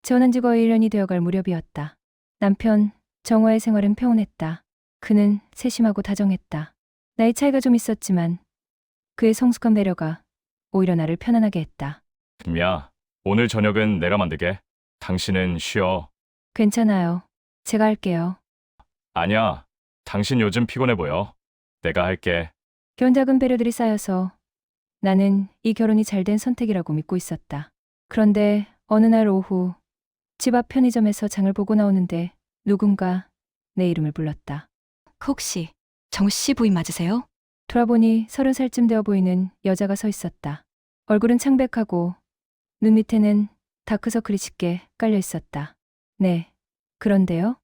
재혼한 지 거의 1년이 되어갈 무렵이었다. 남편 정화의 생활은 평온했다. 그는 세심하고 다정했다. 나이 차이가 좀 있었지만 그의 성숙한 배려가 오히려 나를 편안하게 했다. 야, 오늘 저녁은 내가 만들게. 당신은 쉬어. 괜찮아요. 제가 할게요. 아니야, 당신 요즘 피곤해 보여. 내가 할게. 그런 작은 배려들이 쌓여서 나는 이 결혼이 잘된 선택이라고 믿고 있었다. 그런데 어느 날 오후 집 앞 편의점에서 장을 보고 나오는데 누군가 내 이름을 불렀다. 혹시 정우 씨 부인 맞으세요? 돌아보니 30살쯤 되어 보이는 여자가 서 있었다. 얼굴은 창백하고 눈 밑에는 다크서클이 짙게 깔려 있었다. 네, 그런데요?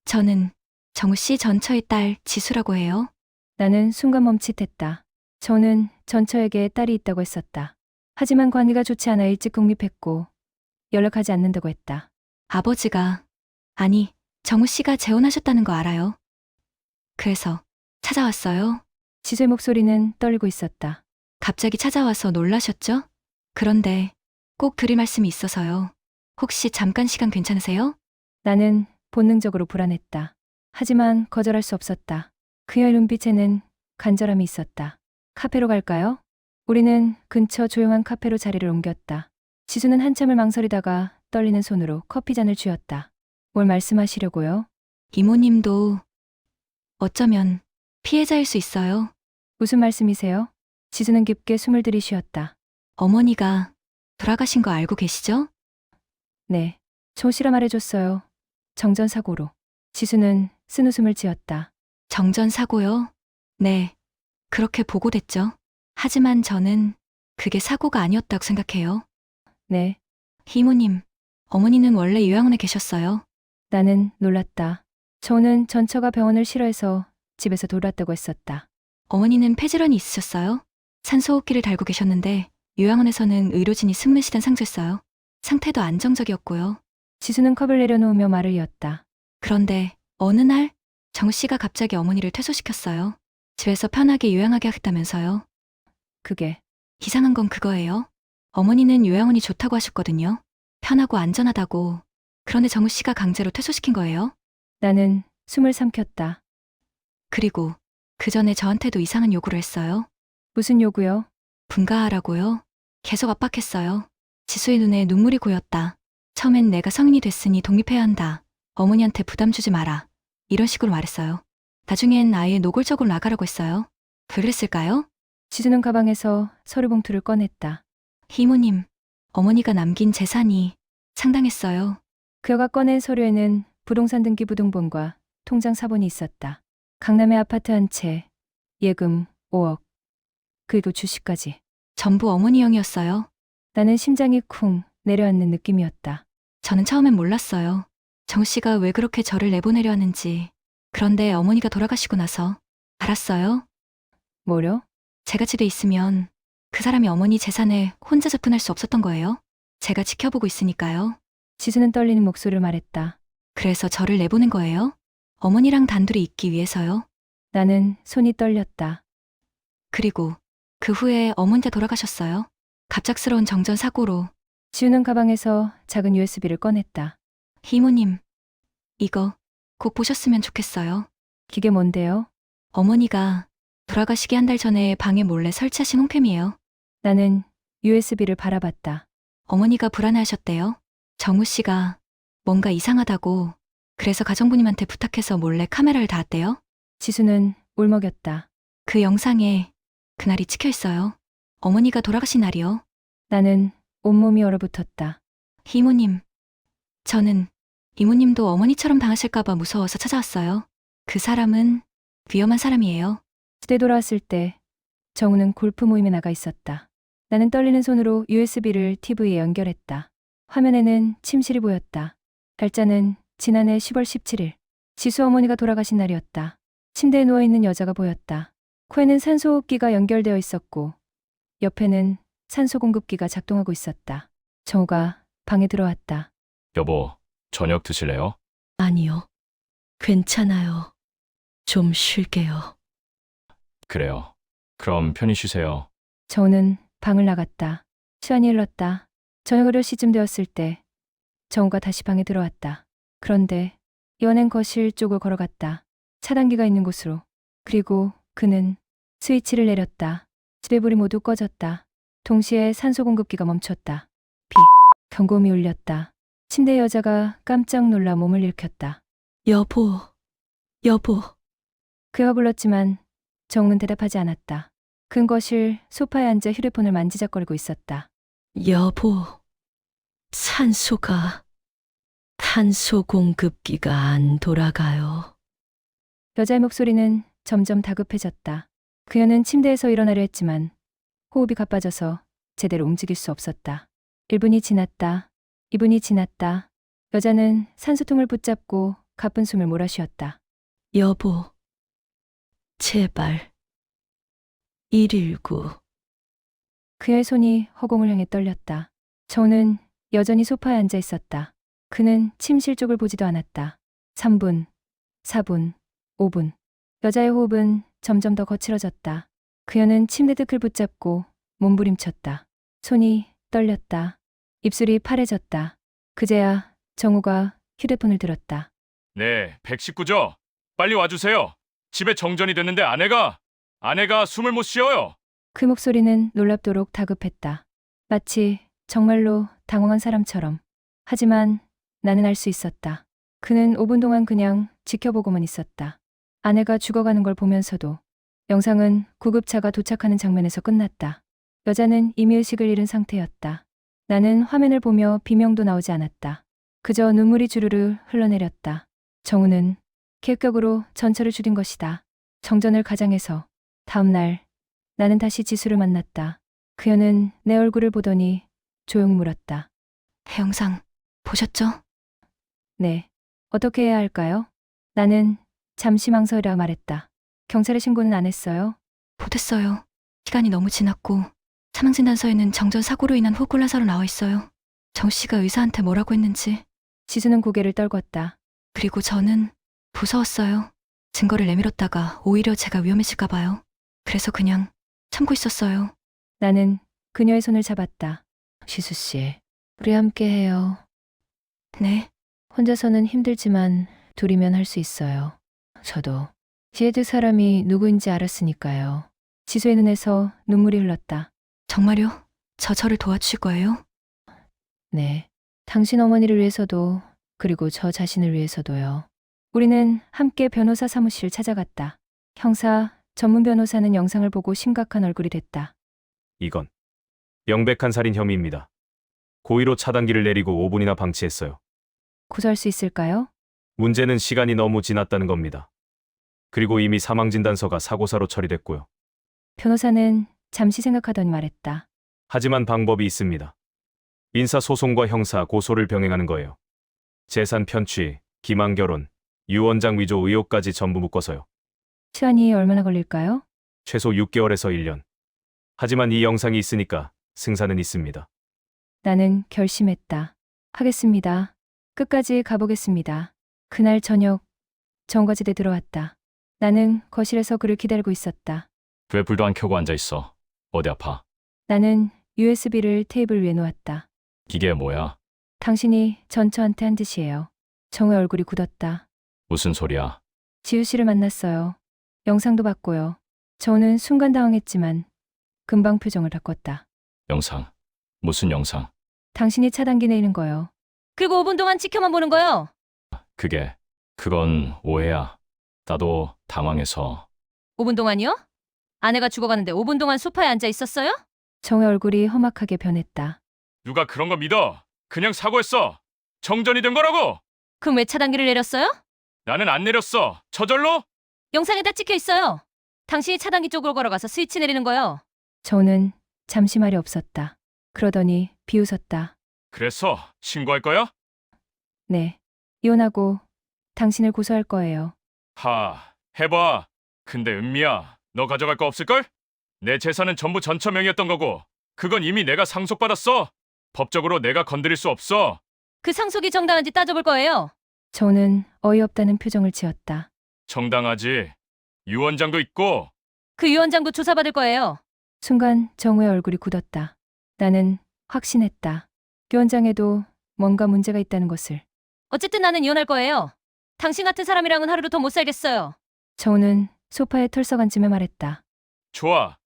저는 정우 씨 전처의 딸 지수라고 해요. 나는 순간 멈칫했다. 저는 전처에게 딸이 있다고 했었다. 하지만 관계가 좋지 않아 일찍 독립했고 연락하지 않는다고 했다. 아버지가, 아니, 정우 씨가 재혼하셨다는 거 알아요. 그래서 찾아왔어요. 지수의 목소리는 떨리고 있었다. 갑자기 찾아와서 놀라셨죠? 그런데 꼭 드릴 말씀이 있어서요. 혹시 잠깐 시간 괜찮으세요? 나는 본능적으로 불안했다. 하지만 거절할 수 없었다. 그녀의 눈빛에는 간절함이 있었다. 카페로 갈까요? 우리는 근처 조용한 카페로 자리를 옮겼다. 지수는 한참을 망설이다가 떨리는 손으로 커피잔을 쥐었다. 뭘 말씀하시려고요? 이모님도 어쩌면 피해자일 수 있어요. 무슨 말씀이세요? 지수는 깊게 숨을 들이쉬었다. 어머니가 돌아가신 거 알고 계시죠? 네. 조 씨라 말해줬어요. 정전사고로. 지수는 쓴웃음을 지었다. 정전사고요? 네, 그렇게 보고됐죠. 하지만 저는 그게 사고가 아니었다고 생각해요. 네. 이모님, 어머니는 원래 요양원에 계셨어요. 나는 놀랐다. 저는 전처가 병원을 싫어해서 집에서 돌았다고 했었다. 어머니는 폐질환이 있으셨어요. 산소호흡기를 달고 계셨는데 요양원에서는 의료진이 승무시단 상주했어요. 상태도 안정적이었고요. 지수는 컵을 내려놓으며 말을 이었다. 그런데 어느 날 정우 씨가 갑자기 어머니를 퇴소시켰어요. 집에서 편하게 요양하게 하겠다면서요. 그게 이상한 건 그거예요. 어머니는 요양원이 좋다고 하셨거든요. 편하고 안전하다고. 그런데 정우 씨가 강제로 퇴소시킨 거예요. 나는 숨을 삼켰다. 그리고 그 전에 저한테도 이상한 요구를 했어요. 무슨 요구요? 분가하라고요. 계속 압박했어요. 지수의 눈에 눈물이 고였다. 처음엔 내가 성인이 됐으니 독립해야 한다. 어머니한테 부담 주지 마라. 이런 식으로 말했어요. 나중엔 아예 노골적으로 나가라고 했어요. 왜 그랬을까요? 지수는 가방에서 서류 봉투를 꺼냈다. 이모님, 어머니가 남긴 재산이 상당했어요. 그가 꺼낸 서류에는 부동산 등기 부등본과 통장 사본이 있었다. 강남의 아파트 한 채, 예금 5억, 그리고 주식까지. 전부 어머니형이었어요. 나는 심장이 쿵 내려앉는 느낌이었다. 저는 처음엔 몰랐어요. 정우 씨가 왜 그렇게 저를 내보내려 하는지. 그런데 어머니가 돌아가시고 나서 알았어요. 뭐려? 제가 집에 있으면 그 사람이 어머니 재산에 혼자 접근할 수 없었던 거예요. 제가 지켜보고 있으니까요. 지수는 떨리는 목소리로 말했다. 그래서 저를 내보낸 거예요. 어머니랑 단둘이 있기 위해서요. 나는 손이 떨렸다. 그리고 그 후에 어머니가 돌아가셨어요. 갑작스러운 정전 사고로. 지우는 가방에서 작은 USB를 꺼냈다. 이모님, 이거 꼭 보셨으면 좋겠어요. 기계 뭔데요? 어머니가 돌아가시기 한 달 전에 방에 몰래 설치하신 홈캠이에요. 나는 USB를 바라봤다. 어머니가 불안해하셨대요. 정우 씨가 뭔가 이상하다고. 그래서 가정부님한테 부탁해서 몰래 카메라를 닿았대요. 지수는 울먹였다. 그 영상에 그날이 찍혀 있어요. 어머니가 돌아가신 날이요. 나는 온몸이 얼어붙었다. 이모님, 저는 이모님도 어머니처럼 당하실까봐 무서워서 찾아왔어요. 그 사람은 위험한 사람이에요. 집에 돌아왔을 때 정우는 골프 모임에 나가 있었다. 나는 떨리는 손으로 USB를 TV에 연결했다. 화면에는 침실이 보였다. 날짜는 지난해 10월 17일. 지수 어머니가 돌아가신 날이었다. 침대에 누워있는 여자가 보였다. 코에는 산소호흡기가 연결되어 있었고 옆에는 산소 공급기가 작동하고 있었다. 정우가 방에 들어왔다. 여보, 저녁 드실래요? 아니요. 괜찮아요. 좀 쉴게요. 그래요. 그럼 편히 쉬세요. 정우는 방을 나갔다. 시간이 흘렀다. 저녁 8시쯤 되었을 때 정우가 다시 방에 들어왔다. 그런데 이번엔 거실 쪽을 걸어갔다. 차단기가 있는 곳으로. 그리고 그는 스위치를 내렸다. 집에 불이 모두 꺼졌다. 동시에 산소 공급기가 멈췄다. 비. 경고음이 울렸다. 침대의 여자가 깜짝 놀라 몸을 일으켰다. 여보, 여보. 그가 불렀지만 정우는 대답하지 않았다. 근 거실 소파에 앉아 휴대폰을 만지작거리고 있었다. 여보, 탄소 공급기가 안 돌아가요. 여자의 목소리는 점점 다급해졌다. 그녀는 침대에서 일어나려 했지만 호흡이 가빠져서 제대로 움직일 수 없었다. 1분이 지났다. 2분이 지났다. 여자는 산소통을 붙잡고 가쁜 숨을 몰아쉬었다. 여보, 제발. 119. 그의 손이 허공을 향해 떨렸다. 정우는 여전히 소파에 앉아 있었다. 그는 침실 쪽을 보지도 않았다. 3분, 4분, 5분. 여자의 호흡은 점점 더 거칠어졌다. 그녀는 침대 등을 붙잡고 몸부림쳤다. 손이 떨렸다. 입술이 파래졌다. 그제야 정우가 휴대폰을 들었다. 네, 119죠? 빨리 와주세요. 집에 정전이 됐는데 아내가 숨을 못 쉬어요. 그 목소리는 놀랍도록 다급했다. 마치 정말로 당황한 사람처럼. 하지만 나는 알 수 있었다. 그는 5분 동안 그냥 지켜보고만 있었다. 아내가 죽어가는 걸 보면서도. 영상은 구급차가 도착하는 장면에서 끝났다. 여자는 이미 의식을 잃은 상태였다. 나는 화면을 보며 비명도 나오지 않았다. 그저 눈물이 주르르 흘러내렸다. 정우는 계획적으로 전철을 줄인 것이다. 정전을 가장해서. 다음 날 나는 다시 지수를 만났다. 그녀는 내 얼굴을 보더니 조용 물었다. 영상 보셨죠? 네. 어떻게 해야 할까요? 나는 잠시 망설이라 말했다. 경찰에 신고는 안 했어요? 못했어요. 시간이 너무 지났고 사망진단서에는 정전 사고로 인한 호흡곤란사로 나와 있어요. 정 씨가 의사한테 뭐라고 했는지. 지수는 고개를 떨궜다. 그리고 저는 무서웠어요. 증거를 내밀었다가 오히려 제가 위험해질까 봐요. 그래서 그냥 참고 있었어요. 나는 그녀의 손을 잡았다. 지수 씨, 우리 함께 해요. 네, 혼자서는 힘들지만 둘이면 할 수 있어요. 저도 지혜들 사람이 누구인지 알았으니까요. 지수의 눈에서 눈물이 흘렀다. 정말요? 저를 도와주실 거예요? 네. 당신 어머니를 위해서도 그리고 저 자신을 위해서도요. 우리는 함께 변호사 사무실을 찾아갔다. 형사, 전문 변호사는 영상을 보고 심각한 얼굴이 됐다. 이건 명백한 살인 혐의입니다. 고의로 차단기를 내리고 5분이나 방치했어요. 고소할 수 있을까요? 문제는 시간이 너무 지났다는 겁니다. 그리고 이미 사망진단서가 사고사로 처리됐고요. 변호사는 잠시 생각하더니 말했다. 하지만 방법이 있습니다. 민사소송과 형사 고소를 병행하는 거예요. 재산 편취, 기망 결혼, 유언장 위조 의혹까지 전부 묶어서요. 시간이 얼마나 걸릴까요? 최소 6개월에서 1년. 하지만 이 영상이 있으니까 승산은 있습니다. 나는 결심했다. 하겠습니다. 끝까지 가보겠습니다. 그날 저녁 정과지대 들어왔다. 나는 거실에서 그를 기다리고 있었다. 왜 불도 안 켜고 앉아 있어? 어디 아파? 나는 USB를 테이블 위에 놓았다. 기계 뭐야? 당신이 전 저한테 한 짓이에요. 정우의 얼굴이 굳었다. 무슨 소리야? 지우 씨를 만났어요. 영상도 봤고요. 저는 순간 당황했지만 금방 표정을 바꿨다. 영상. 무슨 영상? 당신이 차단기 내리는 거요. 그리고 5분 동안 지켜만 보는 거요. 그건 오해야. 나도 당황해서. 5분 동안이요? 아내가 죽어가는데 5분 동안 소파에 앉아 있었어요? 정우의 얼굴이 험악하게 변했다. 누가 그런 거 믿어? 그냥 사고했어. 정전이 된 거라고. 그럼 왜 차단기를 내렸어요? 나는 안 내렸어. 저절로? 영상에 다 찍혀 있어요. 당신이 차단기 쪽으로 걸어가서 스위치 내리는 거요. 저는 잠시 말이 없었다. 그러더니 비웃었다. 그래서 신고할 거야? 네. 이혼하고 당신을 고소할 거예요. 해봐. 근데 은미야, 너 가져갈 거 없을걸? 내 재산은 전부 전처명이었던 거고 그건 이미 내가 상속받았어. 법적으로 내가 건드릴 수 없어. 그 상속이 정당한지 따져볼 거예요. 저는 어이없다는 표정을 지었다. 정당하지. 유언장도 있고. 그 유언장도 조사받을 거예요. 순간 정우의 얼굴이 굳었다. 나는 확신했다. 유언장에도 뭔가 문제가 있다는 것을. 어쨌든 나는 이혼할 거예요. 당신 같은 사람이랑은 하루도 더 못 살겠어요. 정우는 소파에 털썩 앉으며 말했다. 좋아.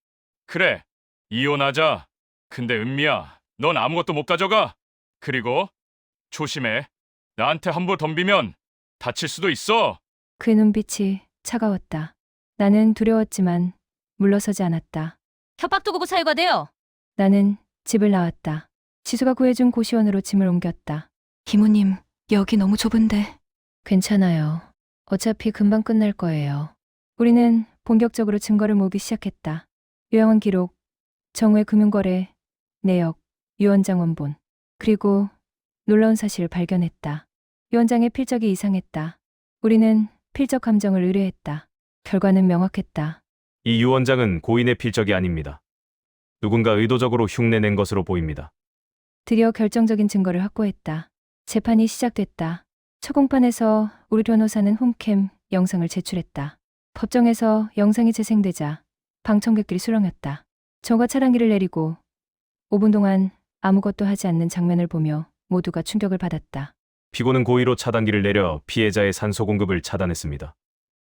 그래. 이혼하자. 근데 은미야, 넌 아무것도 못 가져가. 그리고 조심해. 나한테 함부로 덤비면 다칠 수도 있어. 그의 눈빛이 차가웠다. 나는 두려웠지만 물러서지 않았다. 협박도구고 사유가 돼요. 나는 집을 나왔다. 지수가 구해준 고시원으로 짐을 옮겼다. 이모님, 여기 너무 좁은데. 괜찮아요. 어차피 금방 끝날 거예요. 우리는 본격적으로 증거를 모으기 시작했다. 요양원 기록, 정우의 금융거래, 내역, 유원장 원본, 그리고 놀라운 사실을 발견했다. 유원장의 필적이 이상했다. 우리는 필적 감정을 의뢰했다. 결과는 명확했다. 이 유 원장은 고인의 필적이 아닙니다. 누군가 의도적으로 흉내낸 것으로 보입니다. 드디어 결정적인 증거를 확보했다. 재판이 시작됐다. 첫 공판에서 우리 변호사는 홈캠 영상을 제출했다. 법정에서 영상이 재생되자 방청객들이 수렁였다. 정우가 차량기를 내리고 5분 동안 아무것도 하지 않는 장면을 보며 모두가 충격을 받았다. 피고는 고의로 차단기를 내려 피해자의 산소 공급을 차단했습니다.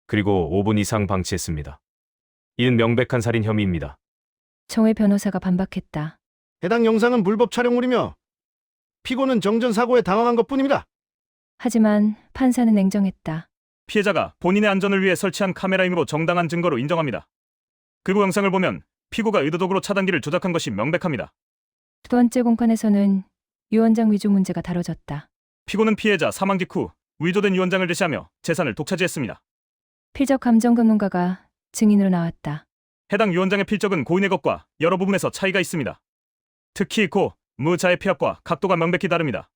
그리고 5분 이상 방치했습니다. 이는 명백한 살인 혐의입니다. 정우의 변호사가 반박했다. 해당 영상은 불법 촬영물이며 피고는 정전사고에 당황한 것뿐입니다. 하지만 판사는 냉정했다. 피해자가 본인의 안전을 위해 설치한 카메라이므로 정당한 증거로 인정합니다. 그리고 영상을 보면 피고가 의도적으로 차단기를 조작한 것이 명백합니다. 두 번째 공판에서는 유원장 위조 문제가 다뤄졌다. 피고는 피해자 사망 직후 위조된 유언장을 제시하며 재산을 독차지했습니다. 필적 감정 전문가가 증인으로 나왔다. 해당 유언장의 필적은 고인의 것과 여러 부분에서 차이가 있습니다. 특히 고, 무자의 피합과 각도가 명백히 다릅니다.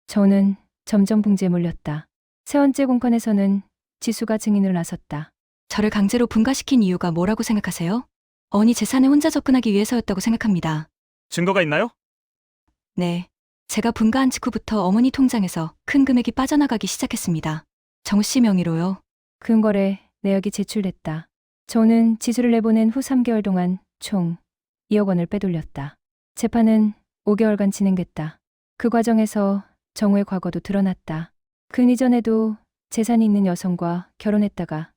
정우는 점점 궁지에 몰렸다. 세 번째 공판에서는 지수가 증인으로 나섰다. 저를 강제로 분가시킨 이유가 뭐라고 생각하세요? 어머니 재산에 혼자 접근하기 위해서였다고 생각합니다. 증거가 있나요? 네. 제가 분가한 직후부터 어머니 통장에서 큰 금액이 빠져나가기 시작했습니다. 정우 씨 명의로요. 금거래 내역이 제출됐다. 정우는 지수를 내보낸 후 3개월 동안 총 2억 원을 빼돌렸다. 재판은 5개월간 진행됐다. 그 과정에서 정우의 과거도 드러났다. 그 이전에도 재산이 있는 여성과 결혼했다가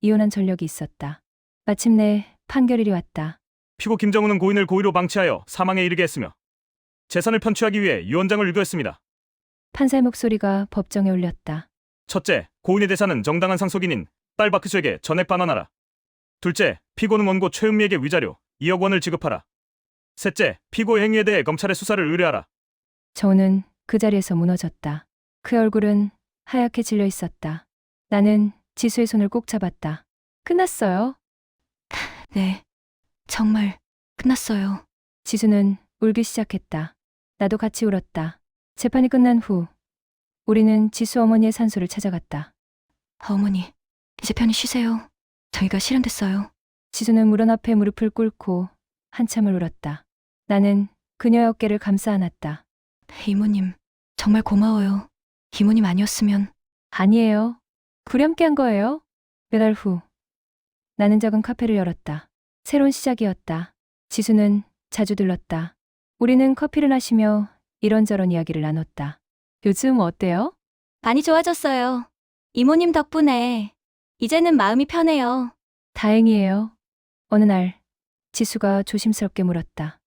이혼한 전력이 있었다. 마침내 판결일이 왔다. 피고 김정우는 고인을 고의로 방치하여 사망에 이르게 했으며 재산을 편취하기 위해 유언장을 유도했습니다. 판사의 목소리가 법정에 울렸다. 첫째, 고인의 재산은 정당한 상속인인 딸 박희수에게 전액 반환하라. 둘째, 피고는 원고 최은미에게 위자료 2억 원을 지급하라. 셋째, 피고의 행위에 대해 검찰의 수사를 의뢰하라. 정우는 그 자리에서 무너졌다. 그 얼굴은 하얗게 질려 있었다. 나는 지수의 손을 꼭 잡았다. 끝났어요. 네. 정말 끝났어요. 지수는 울기 시작했다. 나도 같이 울었다. 재판이 끝난 후 우리는 지수 어머니의 산소를 찾아갔다. 어머니, 이제 편히 쉬세요. 저희가 실현됐어요. 지수는 물원 앞에 무릎을 꿇고 한참을 울었다. 나는 그녀의 어깨를 감싸 안았다. 이모님, 정말 고마워요. 이모님 아니었으면. 아니에요. 우리 함께 한 거예요. 몇 달 후 나는 작은 카페를 열었다. 새로운 시작이었다. 지수는 자주 들렀다. 우리는 커피를 마시며 이런저런 이야기를 나눴다. 요즘 어때요? 많이 좋아졌어요. 이모님 덕분에 이제는 마음이 편해요. 다행이에요. 어느 날 지수가 조심스럽게 물었다.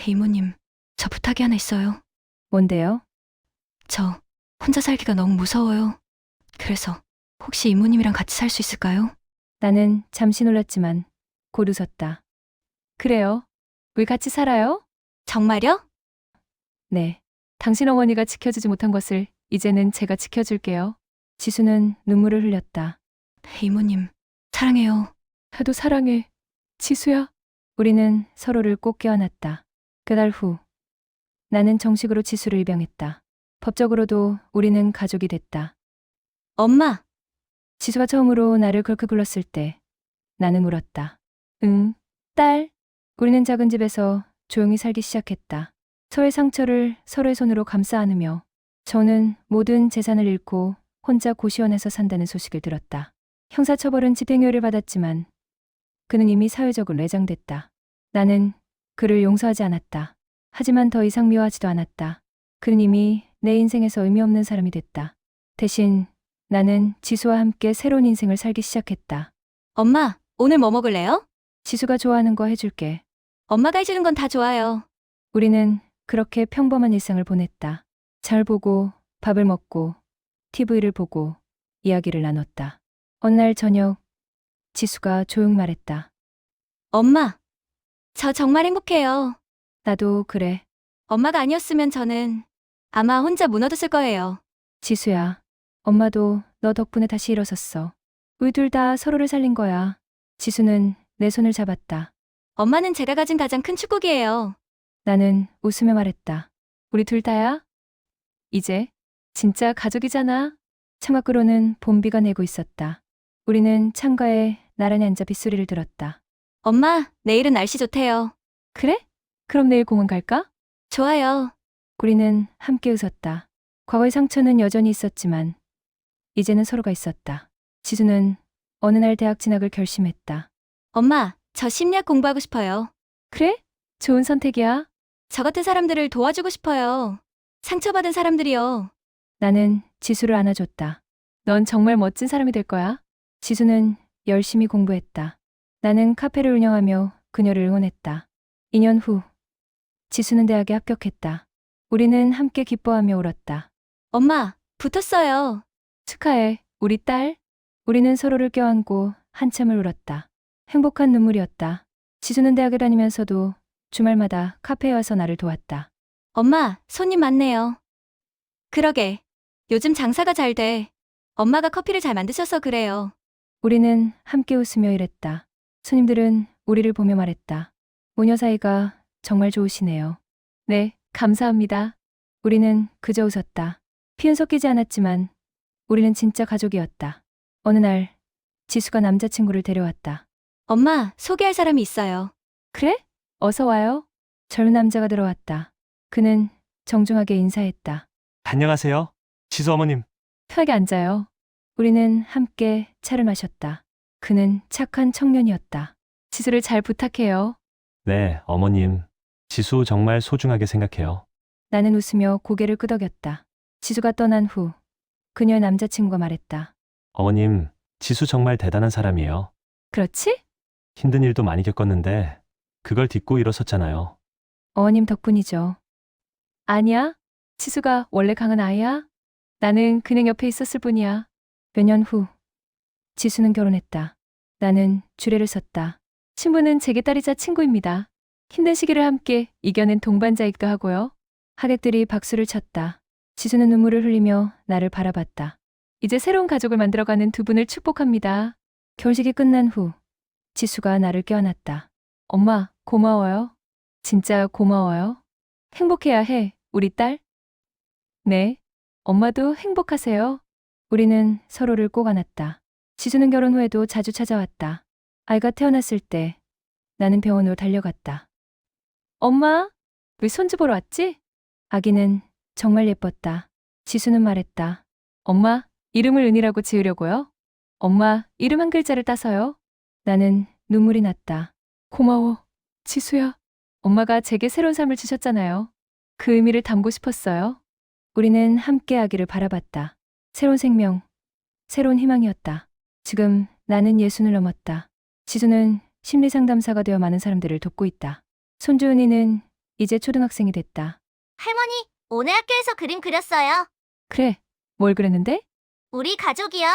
이모님, 저 부탁이 하나 있어요. 뭔데요? 저 혼자 살기가 너무 무서워요. 그래서 혹시 이모님이랑 같이 살 수 있을까요? 나는 잠시 놀랐지만 곧 웃었다. 그래요. 우리 같이 살아요? 정말요? 네. 당신 어머니가 지켜주지 못한 것을 이제는 제가 지켜줄게요. 지수는 눈물을 흘렸다. 이모님, 사랑해요. 나도 사랑해. 지수야. 우리는 서로를 꼭 껴안았다. 그 달 후 나는 정식으로 지수를 입양했다. 법적으로도 우리는 가족이 됐다. 엄마, 지수가 처음으로 나를 그렇게 불렀을 때 나는 울었다. 응, 딸. 우리는 작은 집에서 조용히 살기 시작했다. 서로의 상처를 서로의 손으로 감싸 안으며 저는 모든 재산을 잃고 혼자 고시원에서 산다는 소식을 들었다. 형사처벌은 집행유예를 받았지만 그는 이미 사회적으로 내장됐다. 나는 그를 용서하지 않았다. 하지만 더 이상 미워하지도 않았다. 그는 이미 내 인생에서 의미 없는 사람이 됐다. 대신 나는 지수와 함께 새로운 인생을 살기 시작했다. 엄마, 오늘 뭐 먹을래요? 지수가 좋아하는 거 해줄게. 엄마가 해주는 건 다 좋아요. 우리는 그렇게 평범한 일상을 보냈다. 잘 보고, 밥을 먹고, TV를 보고, 이야기를 나눴다. 어느 날 저녁, 지수가 조용 말했다. 엄마, 저 정말 행복해요. 나도 그래. 엄마가 아니었으면 저는 아마 혼자 무너졌을 거예요. 지수야, 엄마도 너 덕분에 다시 일어섰어. 우리 둘 다 서로를 살린 거야. 지수는 내 손을 잡았다. 엄마는 제가 가진 가장 큰 축복이에요. 나는 웃으며 말했다. 우리 둘 다야? 이제 진짜 가족이잖아. 창밖으로는 봄비가 내고 있었다. 우리는 창가에 나란히 앉아 빗소리를 들었다. 엄마, 내일은 날씨 좋대요. 그래? 그럼 내일 공원 갈까? 좋아요. 우리는 함께 웃었다. 과거의 상처는 여전히 있었지만 이제는 서로가 있었다. 지수는 어느 날 대학 진학을 결심했다. 엄마, 저 심리학 공부하고 싶어요. 그래? 좋은 선택이야. 저 같은 사람들을 도와주고 싶어요. 상처받은 사람들이요. 나는 지수를 안아줬다. 넌 정말 멋진 사람이 될 거야. 지수는 열심히 공부했다. 나는 카페를 운영하며 그녀를 응원했다. 2년 후, 지수는 대학에 합격했다. 우리는 함께 기뻐하며 울었다. 엄마, 붙었어요. 축하해, 우리 딸. 우리는 서로를 껴안고 한참을 울었다. 행복한 눈물이었다. 지수는 대학을 다니면서도 주말마다 카페에 와서 나를 도왔다. 엄마, 손님 많네요. 그러게. 요즘 장사가 잘 돼. 엄마가 커피를 잘 만드셔서 그래요. 우리는 함께 웃으며 일했다. 손님들은 우리를 보며 말했다. 모녀 사이가 정말 좋으시네요. 네, 감사합니다. 우리는 그저 웃었다. 피는 섞이지 않았지만 우리는 진짜 가족이었다. 어느 날 지수가 남자친구를 데려왔다. 엄마, 소개할 사람이 있어요. 그래? 어서 와요. 젊은 남자가 들어왔다. 그는 정중하게 인사했다. 안녕하세요. 지수 어머님. 편하게 앉아요. 우리는 함께 차를 마셨다. 그는 착한 청년이었다. 지수를 잘 부탁해요. 네, 어머님. 지수 정말 소중하게 생각해요. 나는 웃으며 고개를 끄덕였다. 지수가 떠난 후 그녀의 남자친구가 말했다. 어머님, 지수 정말 대단한 사람이에요. 그렇지? 힘든 일도 많이 겪었는데 그걸 딛고 일어섰잖아요. 어머님 덕분이죠. 아니야. 지수가 원래 강한 아이야. 나는 그냥 옆에 있었을 뿐이야. 몇 년 후 지수는 결혼했다. 나는 주례를 섰다. 신부는 제게 딸이자 친구입니다. 힘든 시기를 함께 이겨낸 동반자이기도 하고요. 하객들이 박수를 쳤다. 지수는 눈물을 흘리며 나를 바라봤다. 이제 새로운 가족을 만들어가는 두 분을 축복합니다. 결혼식이 끝난 후 지수가 나를 껴안았다. 엄마, 고마워요. 진짜 고마워요. 행복해야 해, 우리 딸. 네, 엄마도 행복하세요. 우리는 서로를 꼭 안았다. 지수는 결혼 후에도 자주 찾아왔다. 아이가 태어났을 때 나는 병원으로 달려갔다. 엄마, 왜 손주 보러 왔지? 아기는 정말 예뻤다. 지수는 말했다. 엄마, 이름을 은이라고 지으려고요? 엄마, 이름 한 글자를 따서요? 나는 눈물이 났다. 고마워, 지수야. 엄마가 제게 새로운 삶을 주셨잖아요. 그 의미를 담고 싶었어요. 우리는 함께 아기를 바라봤다. 새로운 생명, 새로운 희망이었다. 지금 나는 60을 넘었다. 지수는 심리상담사가 되어 많은 사람들을 돕고 있다. 손주 은이는 이제 초등학생이 됐다. 할머니, 오늘 학교에서 그림 그렸어요. 그래, 뭘 그랬는데? 우리 가족이요.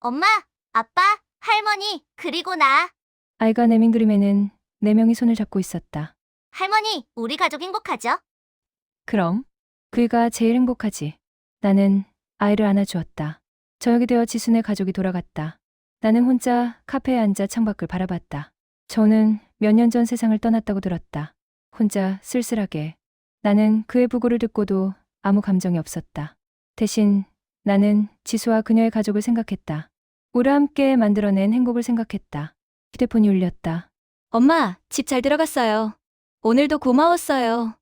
엄마, 아빠, 할머니, 그리고 나. 아이가 내민 그림에는 4명이 손을 잡고 있었다. 할머니, 우리 가족 행복하죠? 그럼 그이가 제일 행복하지. 나는 아이를 안아주었다. 저녁이 되어 지수네 가족이 돌아갔다. 나는 혼자 카페에 앉아 창밖을 바라봤다. 저는 몇 년 전 세상을 떠났다고 들었다. 혼자 쓸쓸하게. 나는 그의 부고를 듣고도 아무 감정이 없었다. 대신 나는 지수와 그녀의 가족을 생각했다. 우리 함께 만들어낸 행복을 생각했다. 휴대폰이 울렸다. 엄마, 집 잘 들어갔어요. 오늘도 고마웠어요.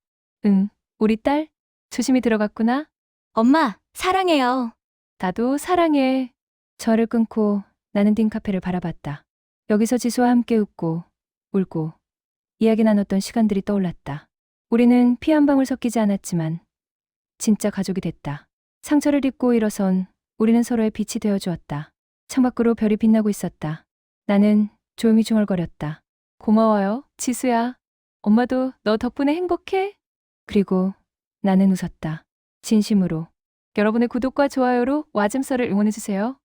응, 우리 딸 조심히 들어갔구나. 엄마, 사랑해요. 나도 사랑해. 저를 끊고 나는 딘 카페를 바라봤다. 여기서 지수와 함께 웃고 울고 이야기 나눴던 시간들이 떠올랐다. 우리는 피 한 방울 섞이지 않았지만 진짜 가족이 됐다. 상처를 딛고 일어선 우리는 서로의 빛이 되어 주었다. 창밖으로 별이 빛나고 있었다. 나는 조용히 중얼거렸다. 고마워요, 지수야. 엄마도 너 덕분에 행복해. 그리고 나는 웃었다. 진심으로. 여러분의 구독과 좋아요로 와즘썰을 응원해주세요.